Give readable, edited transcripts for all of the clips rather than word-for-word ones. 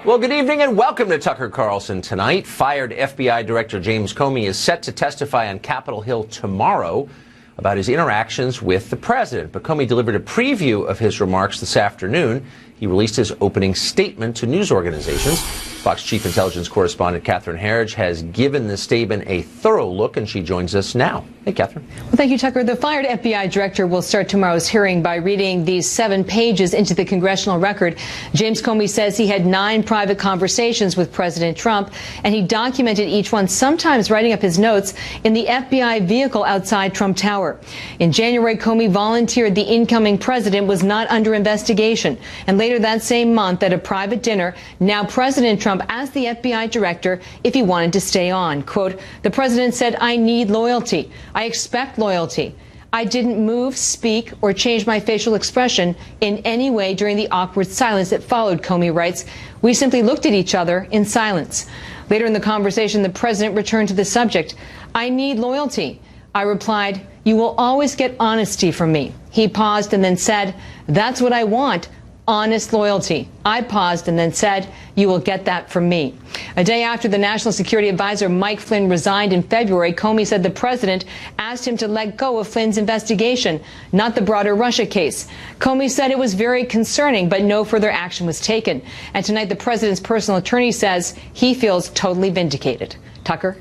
Well, good evening and welcome to Tucker Carlson tonight. Fired FBI Director James Comey is set to testify on Capitol Hill tomorrow about his interactions with the president. But Comey delivered a preview of his remarks this afternoon. He released his opening statement to news organizations. Fox Chief Intelligence Correspondent Catherine Herridge has given the statement a thorough look, and she joins us now. Hey, Catherine. Well, thank you, Tucker. The fired FBI director will start tomorrow's hearing by reading these 7 pages into the congressional record. James Comey says he had 9 private conversations with President Trump, and he documented each one, sometimes writing up his notes in the FBI vehicle outside Trump Tower. In January, Comey volunteered the incoming president was not under investigation. And later that same month, at a private dinner, now President Trump asked the FBI director if he wanted to stay on. Quote, the president said, "I need loyalty. I expect loyalty. I didn't move, speak, or change my facial expression in any way during the awkward silence that followed," Comey writes. "We simply looked at each other in silence." Later in the conversation, the president returned to the subject. "I need loyalty." I replied, "You will always get honesty from me." He paused and then said, "That's what I want. Honest loyalty." I paused and then said, "You will get that from me." A day after the National Security Advisor Mike Flynn resigned in February, Comey said the president asked him to let go of Flynn's investigation, not the broader Russia case. Comey said it was very concerning, but no further action was taken. And tonight, the president's personal attorney says he feels totally vindicated. Tucker?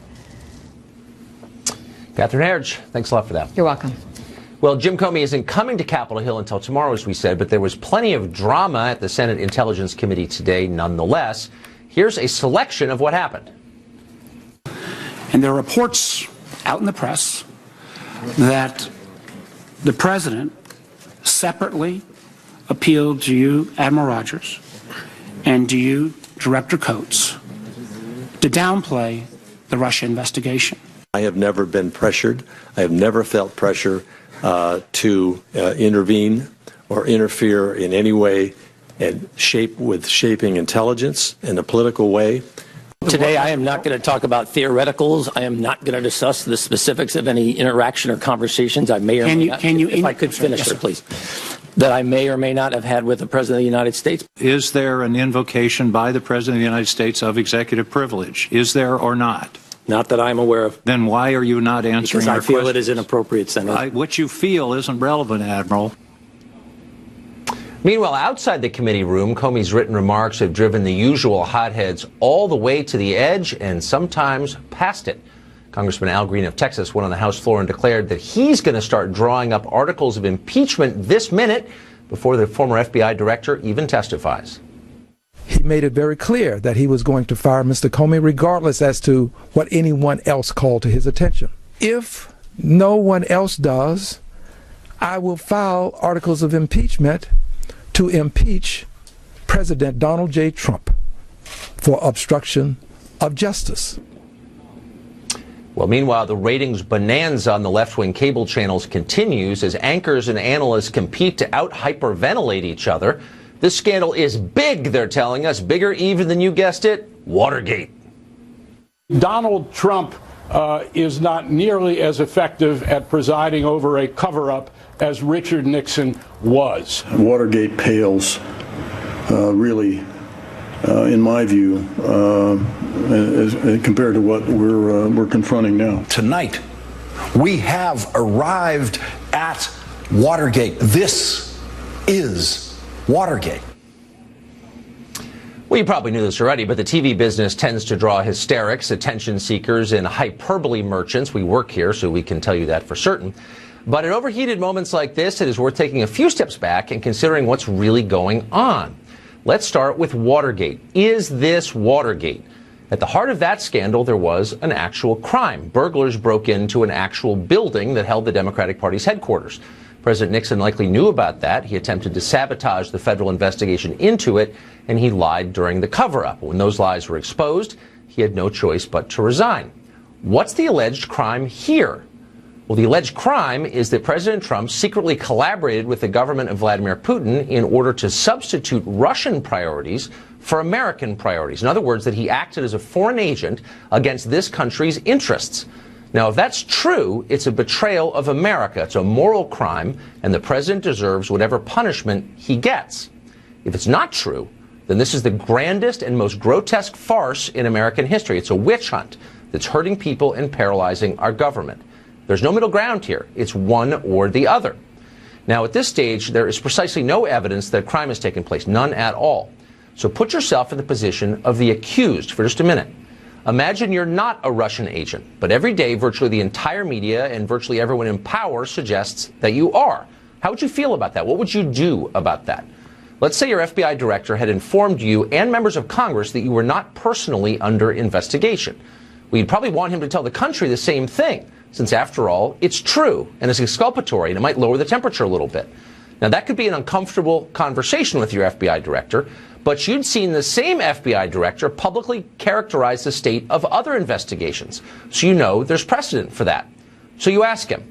Catherine Herridge, thanks a lot for that. You're welcome. Well, Jim Comey isn't coming to Capitol Hill until tomorrow, as we said, but there was plenty of drama at the Senate Intelligence Committee today nonetheless. Here's a selection of what happened. And there are reports out in the press that the president separately appealed to you, Admiral Rogers, and to you, Director Coates, to downplay the Russia investigation. I have never been pressured. I have never felt pressure to intervene or interfere in any way and shaping intelligence in a political way. Today, I am not going to talk about theoreticals. I am not going to discuss the specifics of any interaction or conversations I may or may not. If I could finish, sir, please. That I may or may not have had with the President of the United States. Is there an invocation by the President of the United States of executive privilege? Is there or not? Not that I'm aware of. Then why are you not answering our questions? Because I feel it is questions? inappropriate, Senator. What you feel isn't relevant, Admiral. Meanwhile, outside the committee room, Comey's written remarks have driven the usual hotheads all the way to the edge and sometimes past it. Congressman Al Green of Texas went on the House floor and declared that he's going to start drawing up articles of impeachment this minute before the former FBI director even testifies. He made it very clear that he was going to fire Mr. Comey regardless as to what anyone else called to his attention. If no one else does, I will file articles of impeachment to impeach President Donald J. Trump for obstruction of justice. Well, meanwhile, the ratings bonanza on the left-wing cable channels continues as anchors and analysts compete to out-hyperventilate each other. This scandal is big, they're telling us, bigger even than you guessed it, Watergate. Donald Trump is not nearly as effective at presiding over a cover-up as Richard Nixon was. Watergate pales, really, in my view, as compared to what we're confronting now. Tonight, we have arrived at Watergate. This is Watergate. Well, you probably knew this already, but the TV business tends to draw hysterics, attention seekers, and hyperbole merchants. We work here, so we can tell you that for certain. But at overheated moments like this, it is worth taking a few steps back and considering what's really going on. Let's start with Watergate. Is this Watergate? At the heart of that scandal, there was an actual crime. Burglars broke into an actual building that held the Democratic Party's headquarters. President Nixon likely knew about that. He attempted to sabotage the federal investigation into it, and he lied during the cover-up. When those lies were exposed, he had no choice but to resign. What's the alleged crime here? Well, the alleged crime is that President Trump secretly collaborated with the government of Vladimir Putin in order to substitute Russian priorities for American priorities. In other words, that he acted as a foreign agent against this country's interests. Now, if that's true, it's a betrayal of America. It's a moral crime, and the president deserves whatever punishment he gets. If it's not true, then this is the grandest and most grotesque farce in American history. It's a witch hunt that's hurting people and paralyzing our government. There's no middle ground here. It's one or the other. Now, at this stage, there is precisely no evidence that a crime has taken place, none at all. So put yourself in the position of the accused for just a minute. Imagine you're not a Russian agent, but every day virtually the entire media and virtually everyone in power suggests that you are. How would you feel about that? What would you do about that? Let's say your FBI director had informed you and members of Congress that you were not personally under investigation. Well, you'd probably want him to tell the country the same thing, since after all, it's true and it's exculpatory and it might lower the temperature a little bit. Now, that could be an uncomfortable conversation with your FBI director, but you'd seen the same FBI director publicly characterize the state of other investigations. So you know there's precedent for that. So you ask him.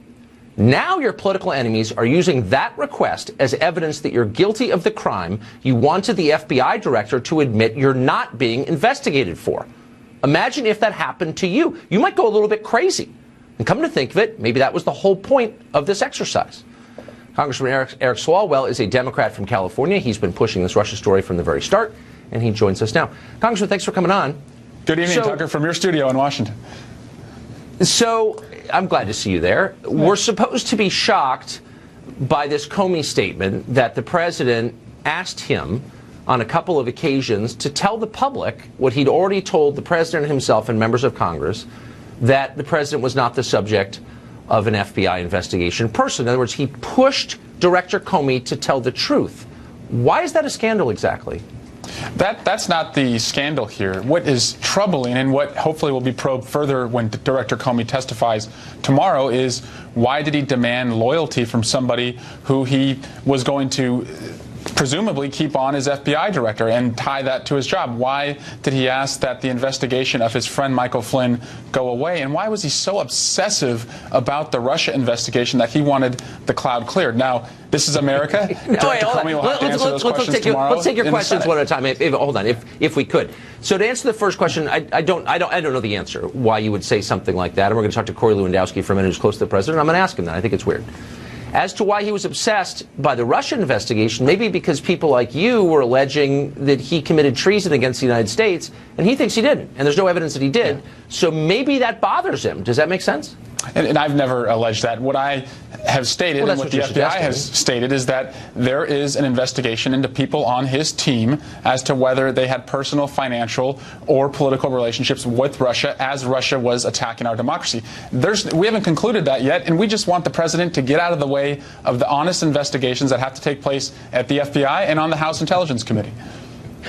Now your political enemies are using that request as evidence that you're guilty of the crime you wanted the FBI director to admit you're not being investigated for. Imagine if that happened to you. You might go a little bit crazy. And come to think of it, maybe that was the whole point of this exercise. Congressman Eric Swalwell is a Democrat from California. He's been pushing this Russia story from the very start, and he joins us now. Congressman, thanks for coming on. Good evening, Tucker, from your studio in Washington. So I'm glad to see you there. Yeah. We're supposed to be shocked by this Comey statement that the president asked him on a couple of occasions to tell the public what he'd already told the president himself and members of Congress, that the president was not the subject of an FBI investigation person. In other words, he pushed Director Comey to tell the truth. Why is that a scandal exactly? That's not the scandal here. What is troubling, and what hopefully will be probed further when Director Comey testifies tomorrow, is why did he demand loyalty from somebody who he was going to presumably keep on as FBI director and tie that to his job? Why did he ask that the investigation of his friend Michael Flynn go away? And why was he so obsessive about the Russia investigation that he wanted the cloud cleared? Now, this is America. Let's take your questions one at a time. Hold on, if we could. So to answer the first question, I don't know the answer why you would say something like that. And we're going to talk to Corey Lewandowski for a minute, who's close to the president. I'm going to ask him that. I think it's weird. As to why he was obsessed by the Russian investigation, maybe because people like you were alleging that he committed treason against the United States, and he thinks he didn't, and there's no evidence that he did. Yeah. So maybe that bothers him. Does that make sense? And I've never alleged that. What I have stated, and what the FBI has stated, is that there is an investigation into people on his team as to whether they had personal, financial, or political relationships with Russia as Russia was attacking our democracy. We haven't concluded that yet, and we just want the president to get out of the way of the honest investigations that have to take place at the FBI and on the House Intelligence Committee.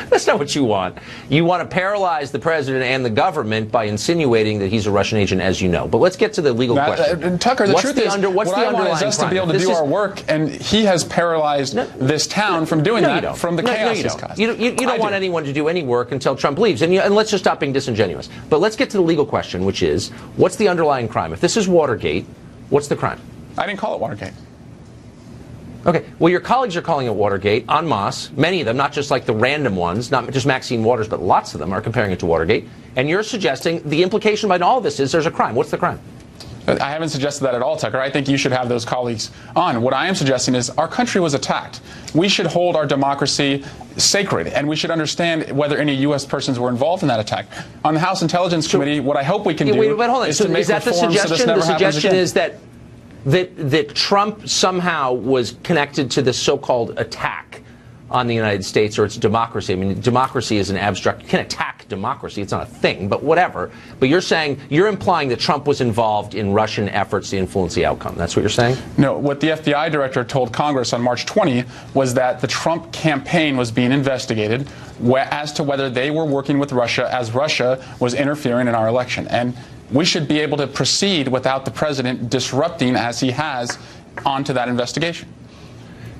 That's not what you want. You want to paralyze the president and the government by insinuating that he's a Russian agent, as you know. But let's get to the legal question. Tucker, the truth is, what I want is us to be able to do our work, and he has paralyzed this town from doing that, from the chaos he's caused. You don't want anyone to do any work until Trump leaves. And let's just stop being disingenuous. But let's get to the legal question, which is, what's the underlying crime? If this is Watergate, what's the crime? I didn't call it Watergate. Okay. Well, your colleagues are calling it Watergate en masse. Many of them, not just like the random ones, not just Maxine Waters, but lots of them are comparing it to Watergate. And you're suggesting the implication behind all of this is there's a crime. What's the crime? I haven't suggested that at all, Tucker. I think you should have those colleagues on. What I am suggesting is our country was attacked. We should hold our democracy sacred, and we should understand whether any U.S. persons were involved in that attack. On the House Intelligence Committee, what I hope we can do is to make reforms so this never happens again. The suggestion is that Trump somehow was connected to this so-called attack on the United States or its democracy. I mean, democracy is an abstract. You can't attack democracy. It's not a thing, but whatever. But you're implying that Trump was involved in Russian efforts to influence the outcome. That's what you're saying? No. What the FBI director told Congress on March 20 was that the Trump campaign was being investigated as to whether they were working with Russia as Russia was interfering in our election. And we should be able to proceed without the president disrupting, as he has, onto that investigation.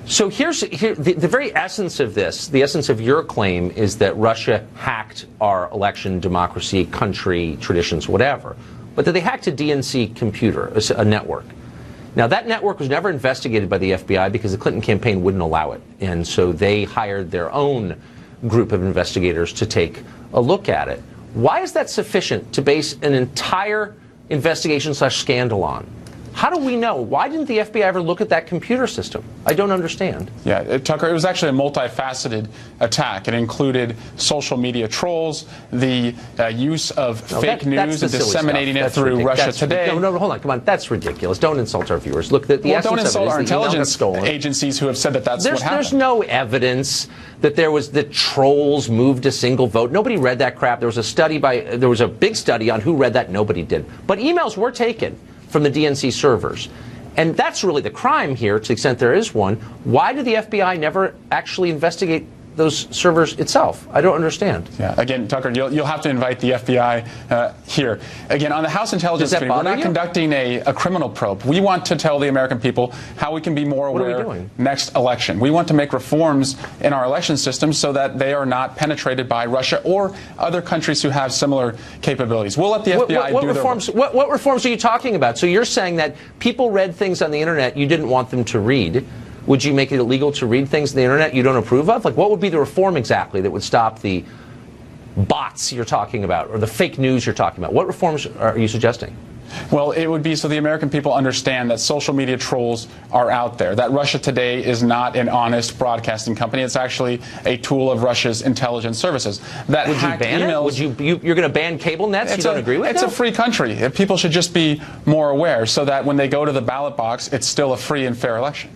So the very essence of this, the essence of your claim, is that Russia hacked our election, democracy, country, traditions, whatever. But that they hacked a DNC computer, a network. Now, that network was never investigated by the FBI because the Clinton campaign wouldn't allow it. And so they hired their own group of investigators to take a look at it. Why is that sufficient to base an entire investigation/scandal on? How do we know? Why didn't the FBI ever look at that computer system? I don't understand. Yeah, Tucker, it was actually a multifaceted attack. It included social media trolls, the use of fake news and disseminating it through Russia Today. No, hold on. Come on. That's ridiculous. Don't insult our viewers. Look, the essence don't insult our of it is the intelligence agencies who have said that that's what happened. There's no evidence that the trolls moved a single vote. Nobody read that crap. There was a big study on who read that. Nobody did. But emails were taken from the DNC servers. And that's really the crime here, to the extent there is one. Why did the FBI never actually investigate those servers itself? I don't understand. Yeah, again, Tucker, you'll have to invite the FBI here. Again, on the House Intelligence Committee, we're not conducting a criminal probe. We want to tell the American people how we can be more aware next election. We want to make reforms in our election system so that they are not penetrated by Russia or other countries who have similar capabilities. We'll let the FBI do reforms, their work. What reforms are you talking about? So you're saying that people read things on the internet you didn't want them to read. Would you make it illegal to read things on the internet you don't approve of? Like, what would be the reform exactly that would stop the bots you're talking about or the fake news you're talking about? What reforms are you suggesting? Well, it would be so the American people understand that social media trolls are out there, that Russia Today is not an honest broadcasting company. It's actually a tool of Russia's intelligence services. That would you ban emails, it? You're going to ban cable nets? You don't agree with that? It's a free country. People should just be more aware so that when they go to the ballot box, it's still a free and fair election.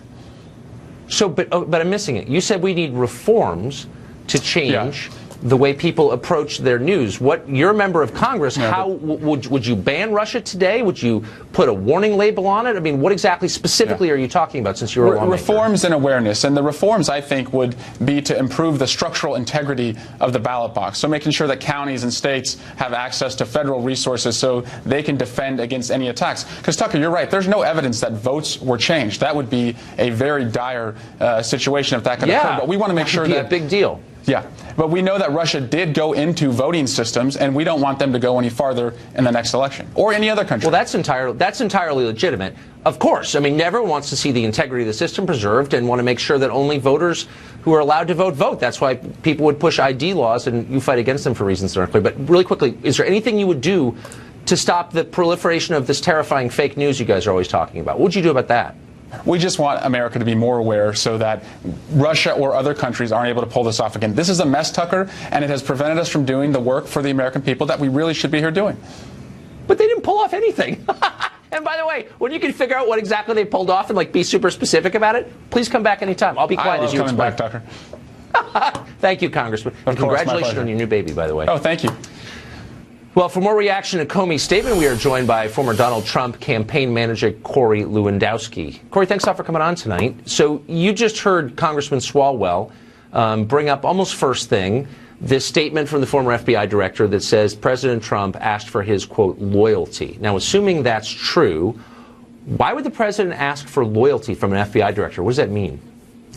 So, but I'm missing it. You said we need reforms to change the way people approach their news. You're a member of Congress. How would you ban Russia Today? Would you put a warning label on it? I mean, what exactly specifically are you talking about, since you're a lawmaker? Reforms and awareness. And the reforms, I think, would be to improve the structural integrity of the ballot box. So making sure that counties and states have access to federal resources so they can defend against any attacks. Because, Tucker, you're right. There's no evidence that votes were changed. That would be a very dire situation if that could occur. But we want to make sure that would be a big deal. Yeah, but we know that Russia did go into voting systems, and we don't want them to go any farther in the next election or any other country. Well, that's entirely legitimate. Of course, I mean, everyone wants to see the integrity of the system preserved and want to make sure that only voters who are allowed to vote. That's why people would push ID laws, and you fight against them for reasons that aren't clear. But really quickly, is there anything you would do to stop the proliferation of this terrifying fake news you guys are always talking about? What would you do about that? We just want America to be more aware so that Russia or other countries aren't able to pull this off again. This is a mess, Tucker, and it has prevented us from doing the work for the American people that we really should be here doing. But they didn't pull off anything. And by the way, when you can figure out what exactly they pulled off and be super specific about it, please come back anytime. I'll be quiet as you explain. I love coming back, Tucker. Thank you, Congressman. And congratulations on your new baby, by the way. Oh, thank you. Well, for more reaction to Comey's statement, we are joined by former Donald Trump campaign manager Corey Lewandowski. Corey, thanks a lot for coming on tonight. So you just heard Congressman Swalwell bring up almost first thing this statement from the former FBI director that says President Trump asked for his, quote, loyalty. Now, assuming that's true, why would the president ask for loyalty from an FBI director? What does that mean?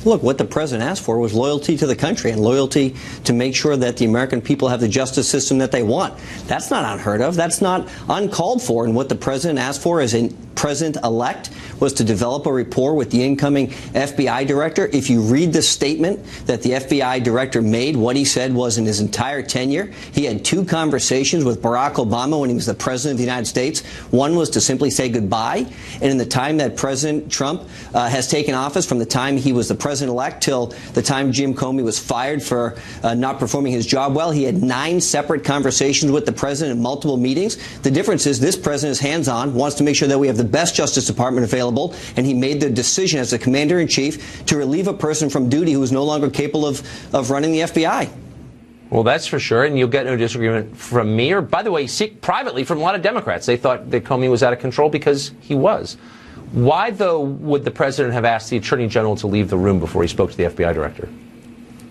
Look, what the president asked for was loyalty to the country and loyalty to make sure that the American people have the justice system that they want. That's not unheard of. That's not uncalled for. And what the president asked for as a president-elect was to develop a rapport with the incoming FBI director. If you read the statement that the FBI director made, what he said was in his entire tenure, he had 2 conversations with Barack Obama when he was the president of the United States. One was to simply say goodbye. And in the time that President Trump has taken office, from the time he was the president-elect till the time Jim Comey was fired for not performing his job well, he had 9 separate conversations with the president in multiple meetings. The difference is this president is hands-on, wants to make sure that we have the best Justice Department available, and he made the decision as the commander-in-chief to relieve a person from duty who was no longer capable of running the FBI. Well, that's for sure, and you'll get no disagreement from me, or, by the way, privately from a lot of Democrats. They thought that Comey was out of control because he was. Why, though, would the president have asked the attorney general to leave the room before he spoke to the FBI director?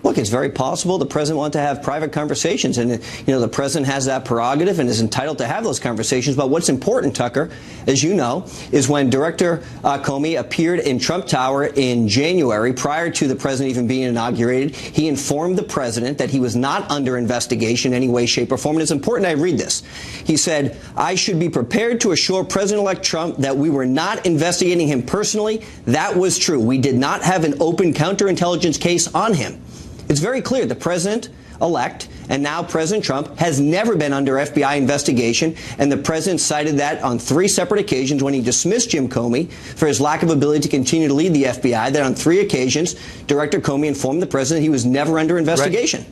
Look, it's very possible the president wanted to have private conversations, and the president has that prerogative and is entitled to have those conversations. But what's important, Tucker, as you know, is when Director Comey appeared in Trump Tower in January, prior to the president even being inaugurated, he informed the president that he was not under investigation in any way, shape, or form. And it's important I read this. He said, "I should be prepared to assure President-elect Trump that we were not investigating him personally. That was true. We did not have an open counterintelligence case on him." It's very clear the president President-elect, and now President Trump, has never been under FBI investigation, and the President cited that on 3 separate occasions when he dismissed Jim Comey for his lack of ability to continue to lead the FBI, that on 3 occasions, Director Comey informed the President he was never under investigation. Right.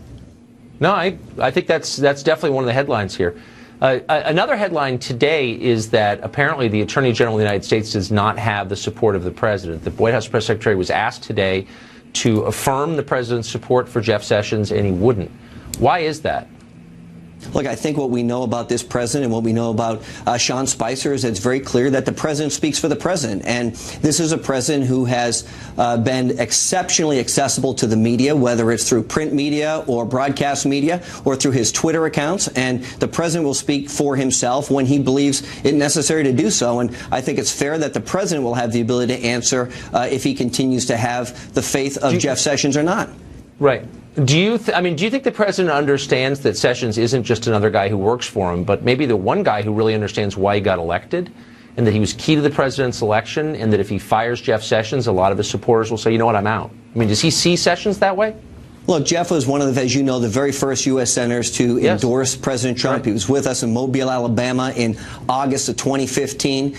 No, I think that's definitely one of the headlines here. Another headline today is that apparently the Attorney General of the United States does not have the support of the President. The White House press secretary was asked today to affirm the President's support for Jeff Sessions, and he wouldn't. Why is that? Look, I think what we know about this president and what we know about Sean Spicer is it's very clear that the president speaks for the president. And this is a president who has been exceptionally accessible to the media, whether it's through print media or broadcast media or through his Twitter accounts. And the president will speak for himself when he believes it necessary to do so. And I think it's fair that the president will have the ability to answer if he continues to have the faith of Jeff Sessions or not. Right. Do you think the president understands that Sessions isn't just another guy who works for him, but maybe the one guy who really understands why he got elected, and that he was key to the president's election, and that if he fires Jeff Sessions, a lot of his supporters will say, you know what, I'm out? I mean, does he see Sessions that way? Look, Jeff was one of the, as you know, the very first U.S. senators to endorse President Trump. Right. He was with us in Mobile, Alabama in August of 2015.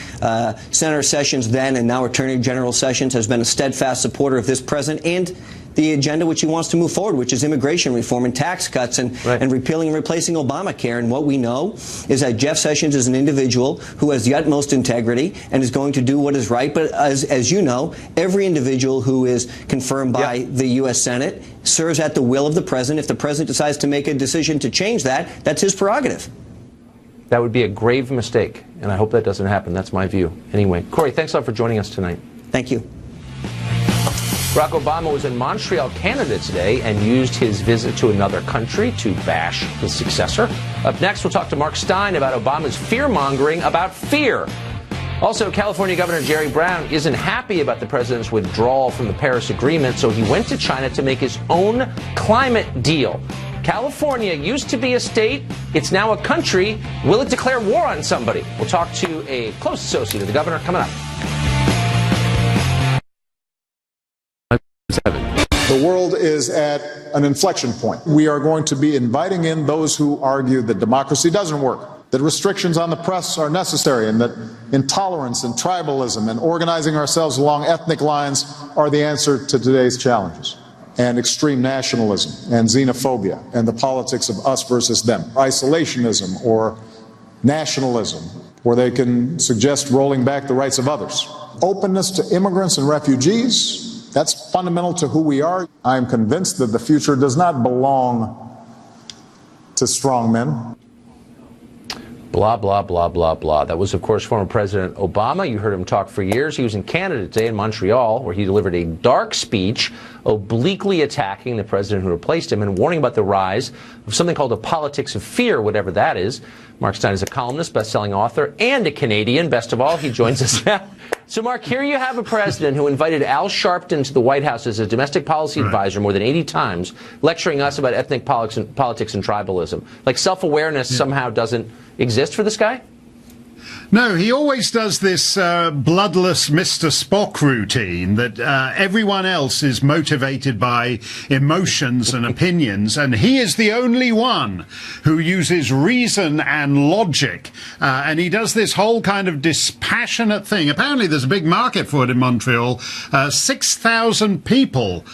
Senator Sessions then, and now Attorney General Sessions, has been a steadfast supporter of this president and the agenda which he wants to move forward, which is immigration reform and tax cuts and repealing and replacing Obamacare. And what we know is that Jeff Sessions is an individual who has the utmost integrity and is going to do what is right. But as you know, every individual who is confirmed by the U.S. Senate serves at the will of the president. If the president decides to make a decision to change that, that's his prerogative. That would be a grave mistake, and I hope that doesn't happen. That's my view. Anyway, Corey, thanks a lot for joining us tonight. Thank you. Barack Obama was in Montreal, Canada today and used his visit to another country to bash his successor. Up next, we'll talk to Mark Stein about Obama's fear-mongering about fear. Also, California Governor Jerry Brown isn't happy about the president's withdrawal from the Paris Agreement, so he went to China to make his own climate deal. California used to be a state. It's now a country. Will it declare war on somebody? We'll talk to a close associate of the governor coming up. The world is at an inflection point. We are going to be inviting in those who argue that democracy doesn't work, that restrictions on the press are necessary, and that intolerance and tribalism and organizing ourselves along ethnic lines are the answer to today's challenges. And extreme nationalism and xenophobia and the politics of us versus them. Isolationism or nationalism, where they can suggest rolling back the rights of others. Openness to immigrants and refugees. That's fundamental to who we are. I am convinced that the future does not belong to strong men. Blah, blah, blah, blah, blah. That was, of course, former President Obama. You heard him talk for years. He was in Canada today in Montreal, where he delivered a dark speech obliquely attacking the president who replaced him and warning about the rise of something called a politics of fear, whatever that is. Mark Stein is a columnist, best-selling author, and a Canadian. Best of all, he joins us now. So, Mark, here you have a president who invited Al Sharpton to the White House as a domestic policy advisor more than 80 times, lecturing us about ethnic politics and tribalism. Like self-awareness somehow doesn't exist for this guy? No, he always does this bloodless Mr. Spock routine that everyone else is motivated by emotions and opinions, and he is the only one who uses reason and logic. And he does this whole kind of dispassionate thing. Apparently there's a big market for it in Montreal. 6,000 people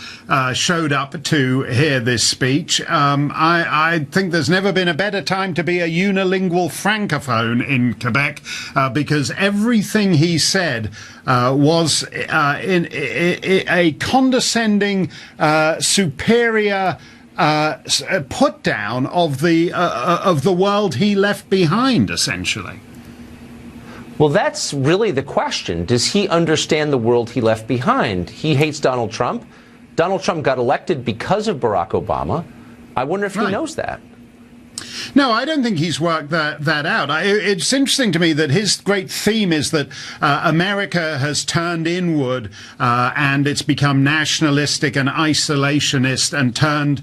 showed up to hear this speech. I think there's never been a better time to be a unilingual francophone in Quebec. Because everything he said was in a condescending, superior put down of the world he left behind, essentially. Well, that's really the question. Does he understand the world he left behind? He hates Donald Trump. Donald Trump got elected because of Barack Obama. I wonder if he knows that. No, I don't think he's worked that out. It's interesting to me that his great theme is that America has turned inward and it's become nationalistic and isolationist and turned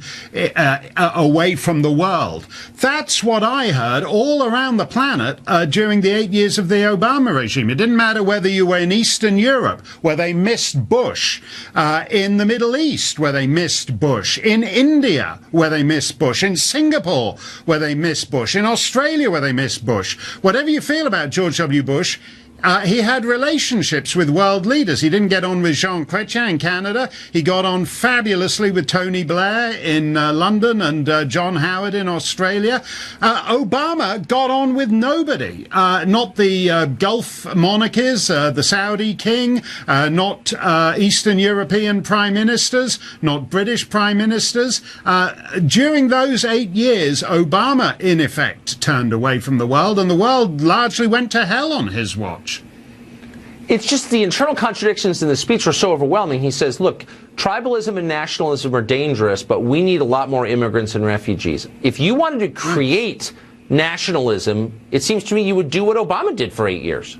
away from the world. That's what I heard all around the planet during the 8 years of the Obama regime. It didn't matter whether you were in Eastern Europe, where they missed Bush, in the Middle East, where they missed Bush, in India, where they missed Bush, in Singapore, where they missed Bush, in Australia, where they missed Bush. Whatever you feel about George W. Bush, he had relationships with world leaders. He didn't get on with Jean Chrétien in Canada. He got on fabulously with Tony Blair in London and John Howard in Australia. Obama got on with nobody. Not the Gulf monarchies, the Saudi king, not Eastern European prime ministers, not British prime ministers. During those 8 years, Obama, in effect, turned away from the world, and the world largely went to hell on his watch. It's just the internal contradictions in the speech are so overwhelming. He says, look, tribalism and nationalism are dangerous, but we need a lot more immigrants and refugees. If you wanted to create nationalism, it seems to me you would do what Obama did for 8 years.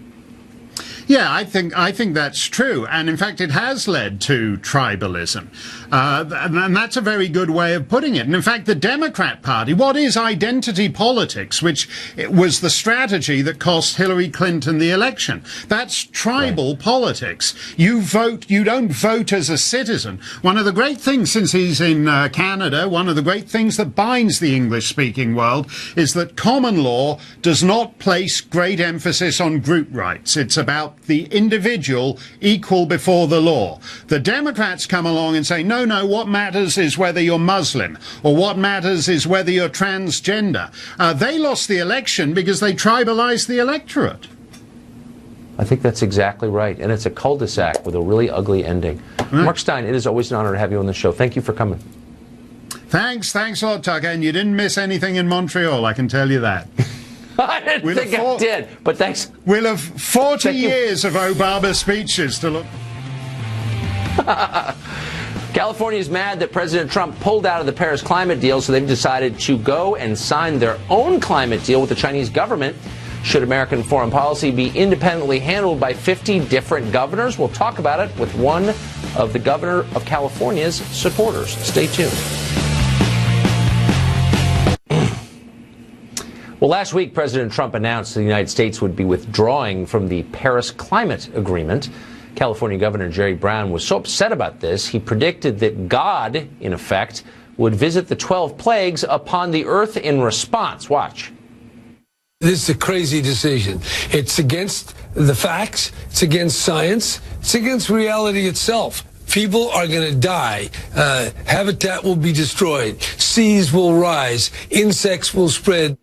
Yeah, I think that's true. And in fact, it has led to tribalism. And that's a very good way of putting it. And in fact, the Democrat Party, what is identity politics, which was the strategy that cost Hillary Clinton the election? That's tribal politics. You vote, you don't vote as a citizen. One of the great things, since he's in Canada, one of the great things that binds the English-speaking world is that common law does not place great emphasis on group rights. It's about the individual equal before the law. The Democrats come along and say, no, what matters is whether you're Muslim, or what matters is whether you're transgender. They lost the election because they tribalized the electorate. I think that's exactly right. And it's a cul-de-sac with a really ugly ending. Mark Steyn, it is always an honor to have you on the show. Thank you for coming. Thanks a lot, Tucker. And you didn't miss anything in Montreal, I can tell you that. I didn't think I did, but thanks. We'll have 40 years of Obama speeches to look. California is mad that President Trump pulled out of the Paris climate deal, so they've decided to go and sign their own climate deal with the Chinese government. Should American foreign policy be independently handled by 50 different governors? We'll talk about it with one of the governor of California's supporters. Stay tuned. Well, last week, President Trump announced the United States would be withdrawing from the Paris Climate Agreement. California Governor Jerry Brown was so upset about this, he predicted that God, in effect, would visit the 12 plagues upon the earth in response. Watch. This is a crazy decision. It's against the facts. It's against science. It's against reality itself. People are going to die. Habitat will be destroyed. Seas will rise. Insects will spread.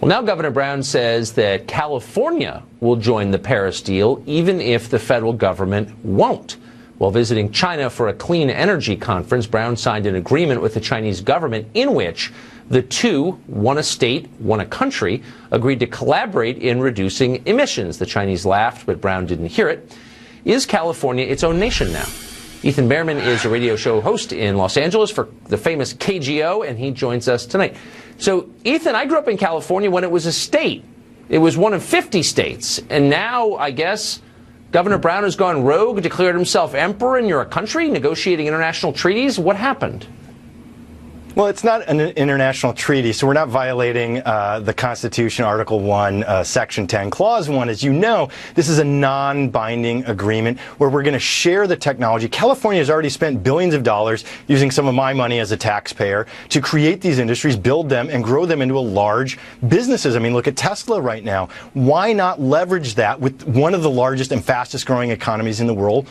Well, now Governor Brown says that California will join the Paris deal, even if the federal government won't. While visiting China for a clean energy conference, Brown signed an agreement with the Chinese government in which the two, one a state, one a country, agreed to collaborate in reducing emissions. The Chinese laughed, but Brown didn't hear it. Is California its own nation now? Ethan Behrman is a radio show host in Los Angeles for the famous KGO, and he joins us tonight. So, Ethan, I grew up in California when it was a state. It was one of 50 states. And now, I guess, Governor Brown has gone rogue, declared himself emperor, and you're a country negotiating international treaties. What happened? Well, it's not an international treaty, so we're not violating the Constitution, Article 1, Section 10, Clause 1. As you know, this is a non-binding agreement where we're going to share the technology. California has already spent billions of dollars using some of my money as a taxpayer to create these industries, build them, and grow them into a large businesses. I mean, look at Tesla right now. Why not leverage that with one of the largest and fastest growing economies in the world,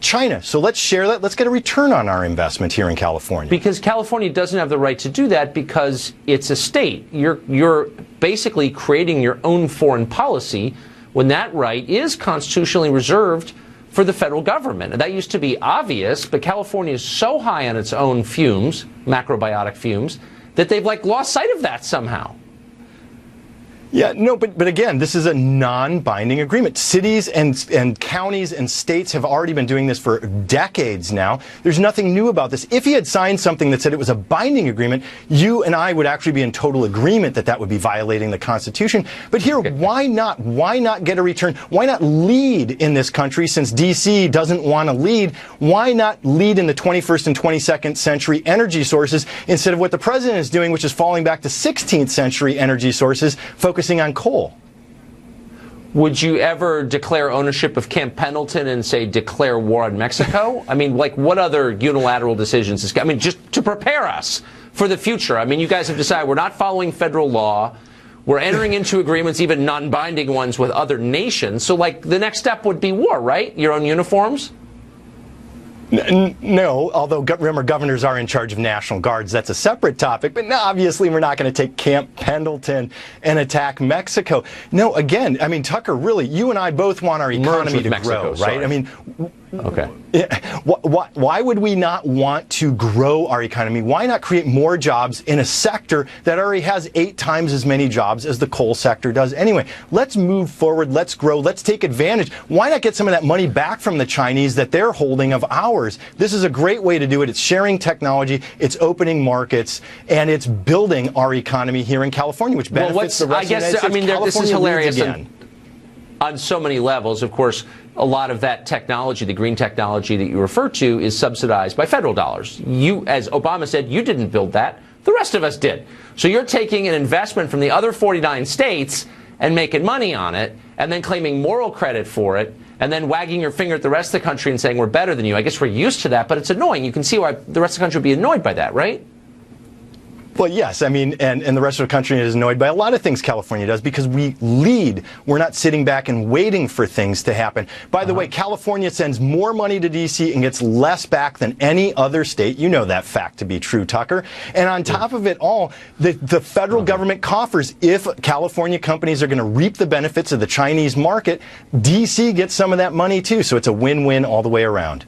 China? So let's share that. Let's get a return on our investment here in California. Because California doesn't have the right to do that because it's a state. You're basically creating your own foreign policy when that right is constitutionally reserved for the federal government. And that used to be obvious, but California is so high on its own fumes, macrobiotic fumes, that they've lost sight of that somehow. Yeah, no, but again, this is a non-binding agreement. Cities and counties and states have already been doing this for decades now. There's nothing new about this. If he had signed something that said it was a binding agreement, you and I would actually be in total agreement that that would be violating the Constitution. But here, why not? Why not get a return? Why not lead in this country since D.C. doesn't want to lead? Why not lead in the 21st and 22nd century energy sources instead of what the president is doing, which is falling back to 16th century energy sources, focusing on coal? Would you ever declare ownership of Camp Pendleton and say declare war on Mexico? I mean, like, what other unilateral decisions is, I mean, just to prepare us for the future. I mean, you guys have decided we're not following federal law. We're entering into agreements, even non-binding ones, with other nations. So, like, the next step would be war, right? Your own uniforms? No, although remember, governors are in charge of National Guards. That's a separate topic. But no, obviously, we're not going to take Camp Pendleton and attack Mexico. No, again, I mean, Tucker, really, you and I both want our economy to grow, right? Sorry. I mean, okay. Why would we not want to grow our economy? Why not create more jobs in a sector that already has 8 times as many jobs as the coal sector does anyway? Let's move forward. Let's grow. Let's take advantage. Why not get some of that money back from the Chinese that they're holding of ours? This is a great way to do it. It's sharing technology. It's opening markets. And it's building our economy here in California, which benefits the rest of the United States. I mean, this is hilarious again. On so many levels. Of course, a lot of that technology, the green technology that you refer to, is subsidized by federal dollars. You, as Obama said, you didn't build that. The rest of us did. So you're taking an investment from the other 49 states and making money on it, and then claiming moral credit for it, and then wagging your finger at the rest of the country and saying we're better than you. I guess we're used to that, but it's annoying. You can see why the rest of the country would be annoyed by that, right? Well, yes. I mean, and the rest of the country is annoyed by a lot of things California does because we lead. We're not sitting back and waiting for things to happen. By the way, California sends more money to D.C. and gets less back than any other state. You know that fact to be true, Tucker. And on top of it all, the federal government coffers. If California companies are going to reap the benefits of the Chinese market, D.C. gets some of that money too. So it's a win-win all the way around.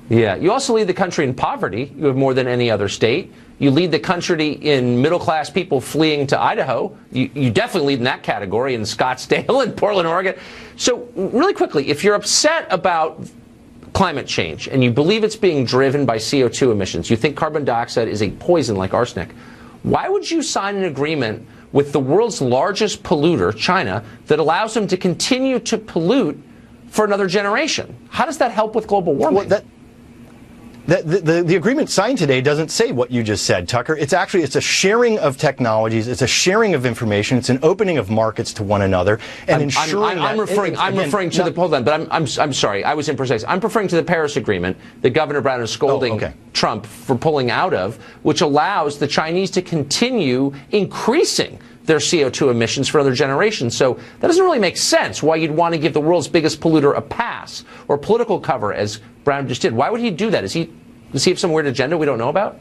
Yeah. You also lead the country in poverty. You have more than any other state. You lead the country in middle-class people fleeing to Idaho. You definitely lead in that category in Scottsdale and Portland, Oregon. So really quickly, if you're upset about climate change and you believe it's being driven by CO2 emissions, you think carbon dioxide is a poison like arsenic, why would you sign an agreement with the world's largest polluter, China, that allows them to continue to pollute for another generation? How does that help with global warming? Well, the agreement signed today doesn't say what you just said, Tucker. It's a sharing of technologies. It's a sharing of information. It's an opening of markets to one another and ensuring I'm referring to the Paris Agreement that Governor Brown is scolding Trump for pulling out of, which allows the Chinese to continue increasing their CO2 emissions for another generation. So that doesn't really make sense why you'd want to give the world's biggest polluter a pass or political cover, as Brown just did. Why would he do that? Does he have some weird agenda we don't know about?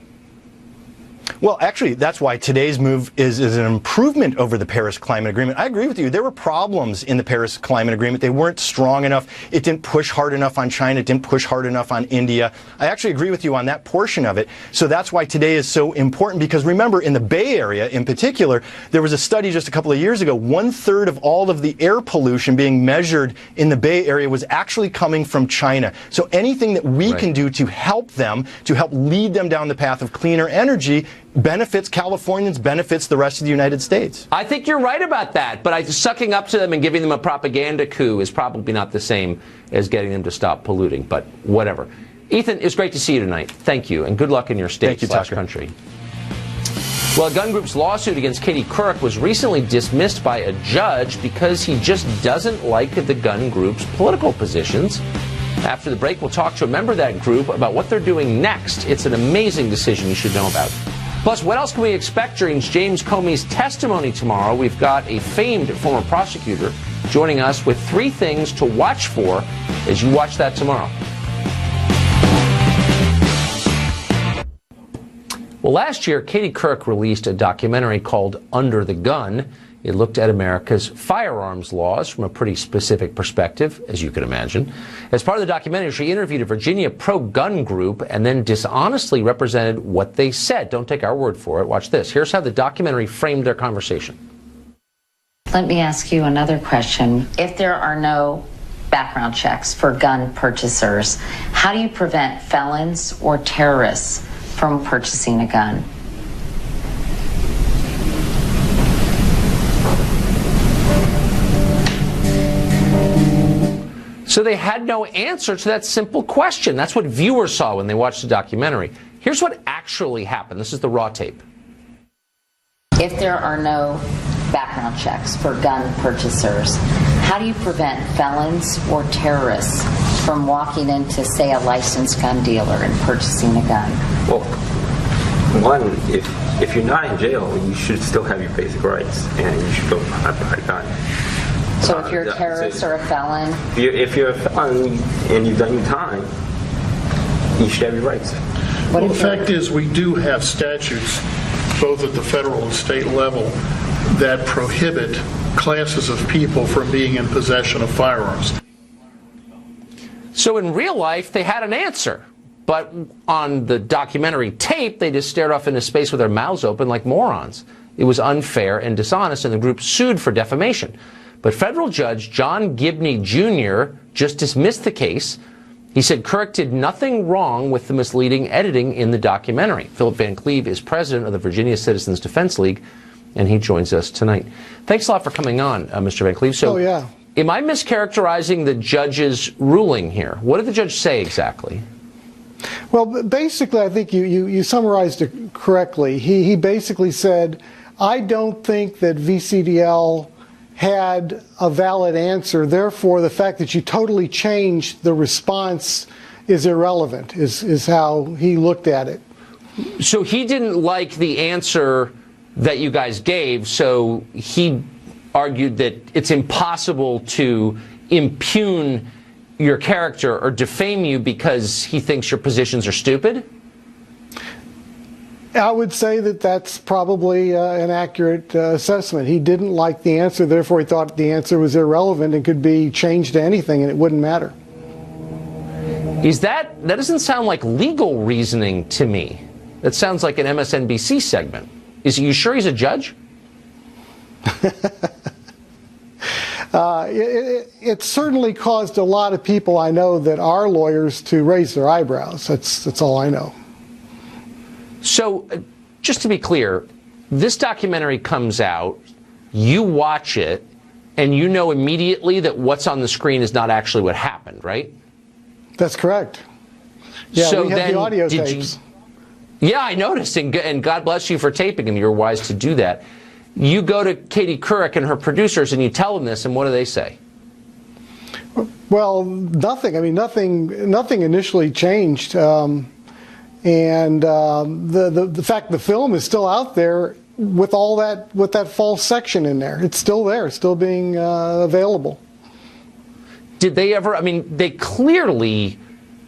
Well, actually, that's why today's move is an improvement over the Paris Climate Agreement. I agree with you. There were problems in the Paris Climate Agreement. They weren't strong enough. It didn't push hard enough on China. It didn't push hard enough on India. I actually agree with you on that portion of it. So that's why today is so important, because remember, in the Bay Area in particular, there was a study just a couple of years ago, 1/3 of all of the air pollution being measured in the Bay Area was actually coming from China. So anything that we can do to help them, to help lead them down the path of cleaner energy, benefits Californians, benefits the rest of the United States. I think you're right about that, but sucking up to them and giving them a propaganda coup is probably not the same as getting them to stop polluting, but whatever. Ethan, it's great to see you tonight. Thank you, and good luck in your state/country. Well, a gun group's lawsuit against Katie Couric was recently dismissed by a judge because he just doesn't like the gun group's political positions. After the break, we'll talk to a member of that group about what they're doing next. It's an amazing decision you should know about. Plus, what else can we expect during James Comey's testimony tomorrow? We've got a famed former prosecutor joining us with 3 things to watch for as you watch that tomorrow. Well, last year, Katie Couric released a documentary called Under the Gun. It looked at America's firearms laws from a pretty specific perspective, as you can imagine. As part of the documentary, she interviewed a Virginia pro-gun group and then dishonestly represented what they said. Don't take our word for it. Watch this. Here's how the documentary framed their conversation. Let me ask you another question. If there are no background checks for gun purchasers, how do you prevent felons or terrorists from purchasing a gun? So they had no answer to that simple question. That's what viewers saw when they watched the documentary. Here's what actually happened. This is the raw tape. If there are no background checks for gun purchasers, how do you prevent felons or terrorists from walking into, say, a licensed gun dealer and purchasing a gun? Well, one, if you're not in jail, you should still have your basic rights, and you should go buy a gun. So if you're a terrorist or a felon? If you're a felon and you've done your time, you should have your rights. Well, the fact is we do have statutes, both at the federal and state level, that prohibit classes of people from being in possession of firearms. So in real life, they had an answer. But on the documentary tape, they just stared off into space with their mouths open like morons. It was unfair and dishonest, and the group sued for defamation. But federal judge John Gibney Jr. just dismissed the case. He said Kirk did nothing wrong with the misleading editing in the documentary. Philip Van Cleve is president of the Virginia Citizens Defense League, and he joins us tonight. Thanks a lot for coming on, Mr. Van Cleve. So, am I mischaracterizing the judge's ruling here? What did the judge say exactly? Well, basically, I think you summarized it correctly. He basically said, I don't think that VCDL had a valid answer. Therefore, the fact that you totally changed the response is irrelevant, is how he looked at it. So he didn't like the answer that you guys gave, so he argued that it's impossible to impugn your character or defame you because he thinks your positions are stupid? I would say that that's probably an accurate assessment. He didn't like the answer, therefore he thought the answer was irrelevant and could be changed to anything and it wouldn't matter. That doesn't sound like legal reasoning to me. That sounds like an MSNBC segment. Is you sure he's a judge? It certainly caused a lot of people I know that are lawyers to raise their eyebrows. That's all I know. So, just to be clear, this documentary comes out, you watch it, and you know immediately that what's on the screen is not actually what happened, right? That's correct. Yeah, so we have then, the audio tapes. Yeah, I noticed, and God bless you for taping them. You're wise to do that. You go to Katie Couric and her producers, and you tell them this, and what do they say? Well, nothing. I mean, nothing initially changed. And the fact the film is still out there with all that, with that false section in there. It's still there, still being available. Did they ever, I mean, they clearly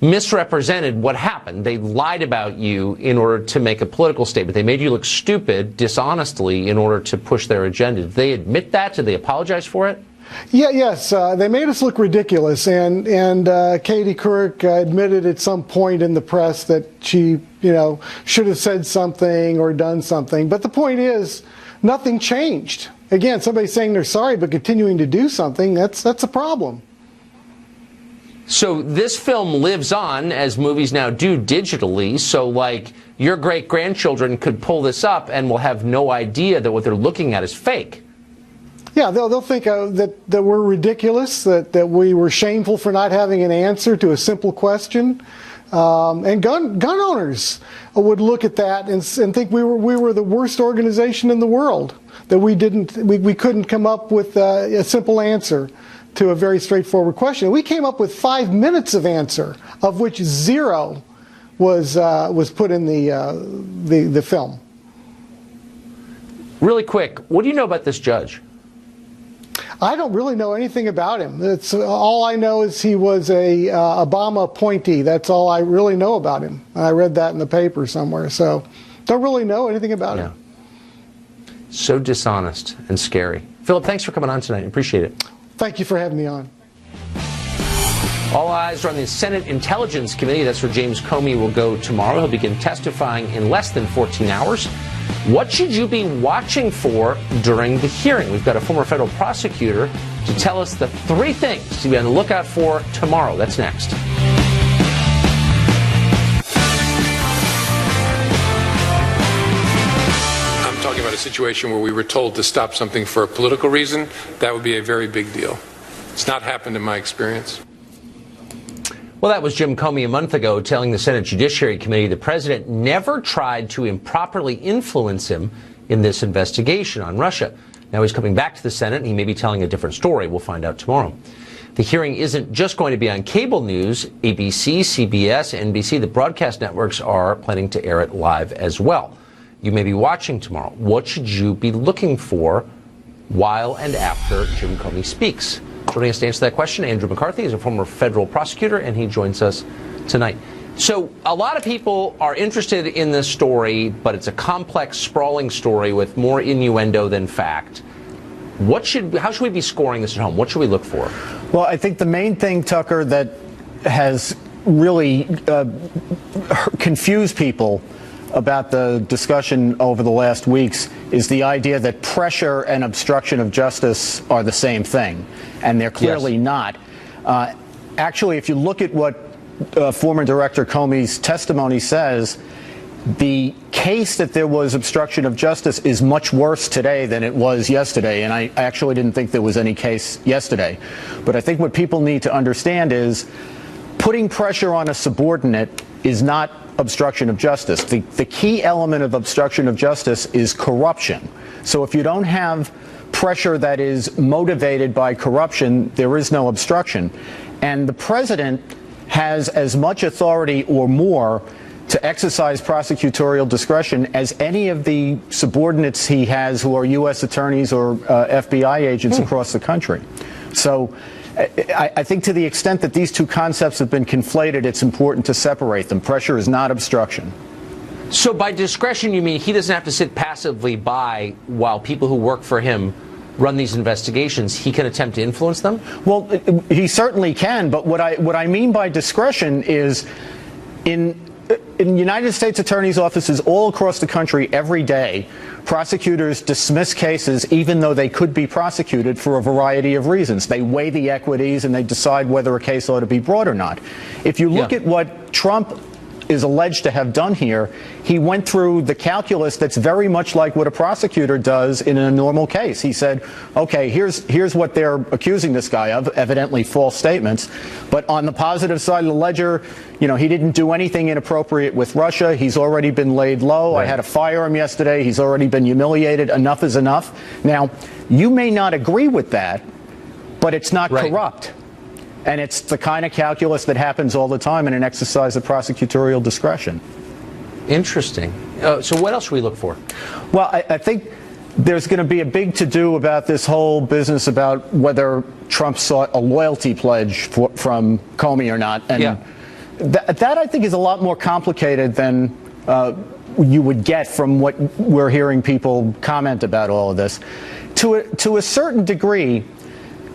misrepresented what happened. They lied about you in order to make a political statement. They made you look stupid dishonestly in order to push their agenda. Did they admit that? Did they apologize for it? Yes, they made us look ridiculous, and Katie Couric admitted at some point in the press that she, should have said something or done something. But the point is, nothing changed. Again, somebody saying they're sorry but continuing to do something, that's a problem. So this film lives on, as movies now do digitally, so like your great-grandchildren could pull this up and will have no idea that what they're looking at is fake. Yeah, they'll think that we're ridiculous, that we were shameful for not having an answer to a simple question. And gun owners would look at that and think we were the worst organization in the world, that we couldn't come up with a simple answer to a very straightforward question. We came up with 5 minutes of answer, of which 0 was put in the film. Really quick, what do you know about this judge? I don't really know anything about him. All I know is he was a Obama appointee. That's all I really know about him. I read that in the paper somewhere, so don't really know anything about him. So dishonest and scary. Philip, thanks for coming on tonight. Appreciate it. Thank you for having me on. All eyes are on the Senate Intelligence Committee. That's where James Comey will go tomorrow. He'll begin testifying in less than 14 hours. What should you be watching for during the hearing? We've got a former federal prosecutor to tell us the 3 things to be on the lookout for tomorrow. That's next. I'm talking about a situation where we were told to stop something for a political reason. That would be a very big deal. It's not happened in my experience. Well, that was Jim Comey a month ago telling the Senate Judiciary Committee the president never tried to improperly influence him in this investigation on Russia. Now he's coming back to the Senate and he may be telling a different story. We'll find out tomorrow. The hearing isn't just going to be on cable news. ABC, CBS, NBC, the broadcast networks are planning to air it live as well. You may be watching tomorrow. What should you be looking for while and after Jim Comey speaks? Joining us to answer that question, Andrew McCarthy is a former federal prosecutor, and he joins us tonight. So a lot of people are interested in this story, but it's a complex, sprawling story with more innuendo than fact. How should we be scoring this at home? What should we look for? Well, I think the main thing, Tucker, that has really confused people about the discussion over the last weeks is the idea that pressure and obstruction of justice are the same thing, and they're clearly not. Actually, if you look at what former Director Comey's testimony says, the case that there was obstruction of justice is much worse today than it was yesterday, and I actually didn't think there was any case yesterday. But I think what people need to understand is putting pressure on a subordinate is not obstruction of justice. The key element of obstruction of justice is corruption. So if you don't have pressure that is motivated by corruption, there is no obstruction. And the president has as much authority or more to exercise prosecutorial discretion as any of the subordinates he has who are U.S. attorneys or FBI agents across the country. So I think to the extent that these two concepts have been conflated, it's important to separate them. Pressure is not obstruction. So by discretion, you mean he doesn't have to sit passively by while people who work for him run these investigations? He can attempt to influence them? Well, he certainly can. But what I mean by discretion is in United States attorneys' offices all across the country every day, prosecutors dismiss cases even though they could be prosecuted for a variety of reasons. They weigh the equities and they decide whether a case ought to be brought or not. If you look at what Trump is alleged to have done here, he went through the calculus that's very much like what a prosecutor does in a normal case. He said, okay, here's what they're accusing this guy of, evidently false statements. But on the positive side of the ledger, you know, he didn't do anything inappropriate with Russia. He's already been laid low. Right. I had to fire him yesterday. He's already been humiliated. Enough is enough. Now, you may not agree with that, but it's not corrupt. And it's the kind of calculus that happens all the time in an exercise of prosecutorial discretion. Interesting. So what else should we look for? Well, I think there's going to be a big to-do about this whole business about whether Trump sought a loyalty pledge from Comey or not. And that I think is a lot more complicated than you would get from what we're hearing people comment about all of this. To a certain degree,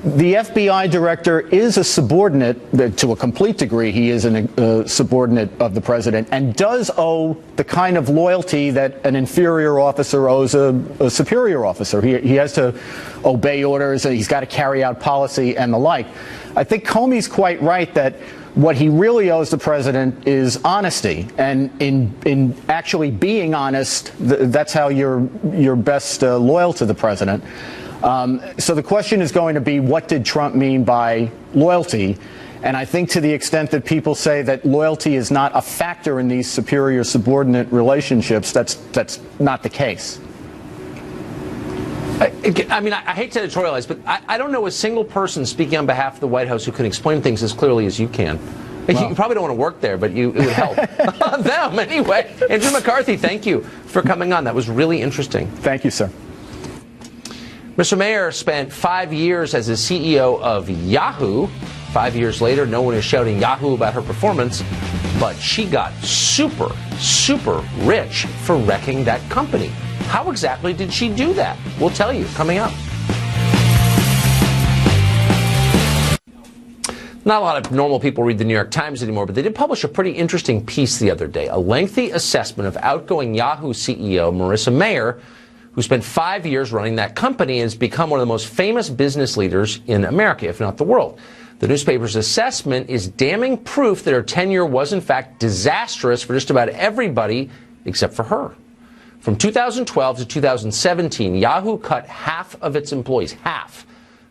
the FBI director is a subordinate, to a complete degree, he is a subordinate of the president and does owe the kind of loyalty that an inferior officer owes a superior officer. He has to obey orders, and he's got to carry out policy and the like. I think Comey's quite right that what he really owes the president is honesty, and in actually being honest, that's how you're best loyal to the president. So the question is going to be, what did Trump mean by loyalty? And I think to the extent that people say that loyalty is not a factor in these superior-subordinate relationships, that's not the case. I mean, I hate to editorialize, but I don't know a single person speaking on behalf of the White House who can explain things as clearly as you can. Well, you probably don't want to work there, but it would help them anyway. Andrew McCarthy, thank you for coming on. That was really interesting. Thank you, sir. Mr. Mayor spent 5 years as the CEO of Yahoo. 5 years later, no one is shouting Yahoo about her performance, but she got super, super rich for wrecking that company. How exactly did she do that? We'll tell you coming up. Not a lot of normal people read the New York Times anymore, but they did publish a pretty interesting piece the other day, a lengthy assessment of outgoing Yahoo CEO Marissa Mayer, who spent 5 years running that company and has become one of the most famous business leaders in America, if not the world. The newspaper's assessment is damning proof that her tenure was, in fact, disastrous for just about everybody except for her. From 2012 to 2017, Yahoo cut half of its employees, half.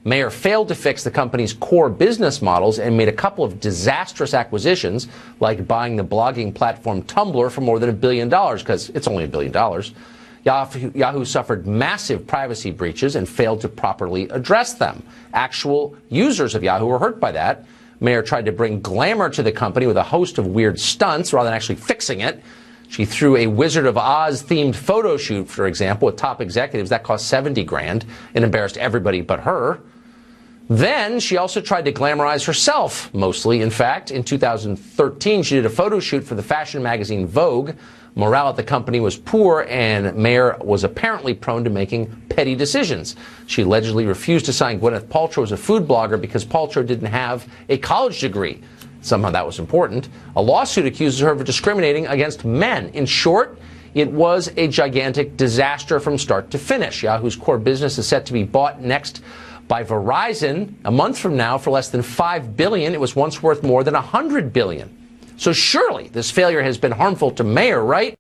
Mayer failed to fix the company's core business models and made a couple of disastrous acquisitions, like buying the blogging platform Tumblr for more than $1 billion, because it's only $1 billion. Yahoo suffered massive privacy breaches and failed to properly address them. Actual users of Yahoo were hurt by that. Mayer tried to bring glamour to the company with a host of weird stunts rather than actually fixing it. She threw a Wizard of Oz themed photo shoot, for example, with top executives that cost $70 grand and embarrassed everybody but her. Then she also tried to glamorize herself, mostly. In fact, in 2013, she did a photo shoot for the fashion magazine Vogue. Morale at the company was poor, and Mayer was apparently prone to making petty decisions. She allegedly refused to sign Gwyneth Paltrow as a food blogger because Paltrow didn't have a college degree. Somehow that was important. A lawsuit accuses her of discriminating against men. In short, it was a gigantic disaster from start to finish. Yahoo's core business is set to be bought next by Verizon a month from now for less than $5 billion. It was once worth more than $100 billion. So surely this failure has been harmful to Mayer, right?